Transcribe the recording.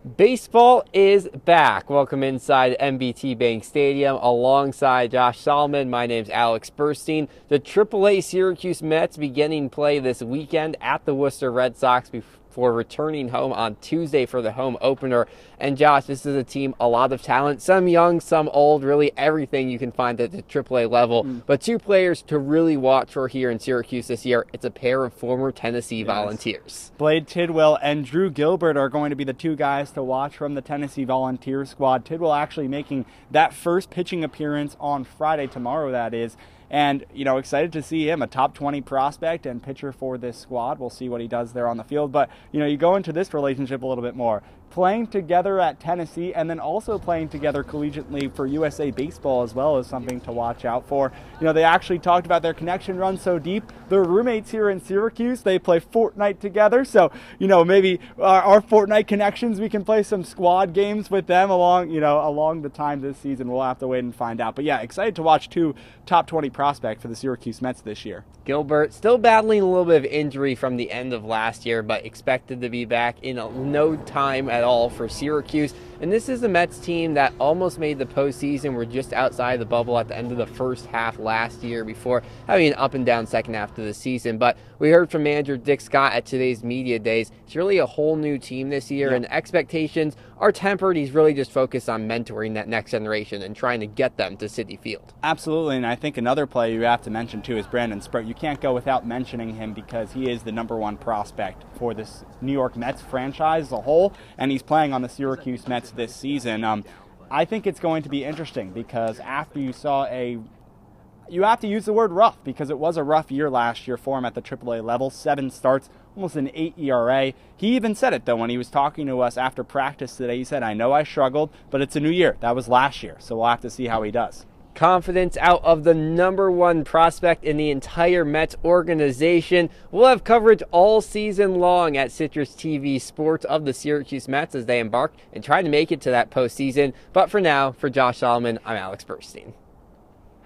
Baseball is back. Welcome inside MBT Bank Stadium alongside Josh Solomon. My name's Alex Burstein. The AAA Syracuse Mets beginning play this weekend at the Worcester Red Sox before returning home on Tuesday for the home opener. And Josh, this is a team, a lot of talent, some young, some old, really everything you can find at the AAA level. But two players to really watch for here in Syracuse this year. It's a pair of former Tennessee Volunteers. Blade Tidwell and Drew Gilbert are going to be the two guys to watch from the Tennessee Volunteers squad. Tidwell actually making that first pitching appearance on Friday, tomorrow that is. And, excited to see him, a top 20 prospect and pitcher for this squad. We'll see what he does there on the field. But, you go into this relationship a little bit more. Playing together at Tennessee and then also playing together collegiately for USA Baseball as well is something to watch out for. They actually talked about their connection runs so deep. They're roommates here in Syracuse. They play Fortnite together. So, maybe our Fortnite connections, we can play some squad games with them along the time this season. We'll have to wait and find out. But yeah, excited to watch two top 20 prospects for the Syracuse Mets this year. Gilbert still battling a little bit of injury from the end of last year, but expected to be back in no time at all for Syracuse. And this is a Mets team that almost made the postseason. We're just outside the bubble at the end of the first half last year before having an up and down second half to the season. But we heard from manager Dick Scott at today's media days. It's really a whole new team this year, and expectations are tempered. He's really just focused on mentoring that next generation and trying to get them to Citi Field. Absolutely, and I think another player you have to mention too is Brandon Sproat. You can't go without mentioning him because he is the #1 prospect for this New York Mets franchise as a whole, and he's playing on the Syracuse Mets this season. I think it's going to be interesting because after you have to use the word rough because it was a rough year last year for him at the AAA level. 7 starts, almost an 8 ERA. He even said it, though, when he was talking to us after practice today. He said, I know I struggled, but it's a new year. That was last year, so we'll have to see how he does. Confidence out of the #1 prospect in the entire Mets organization. We'll have coverage all season long at CitrusTV Sports of the Syracuse Mets as they embark and try to make it to that postseason. But for now, for Josh Solomon, I'm Alex Burstein.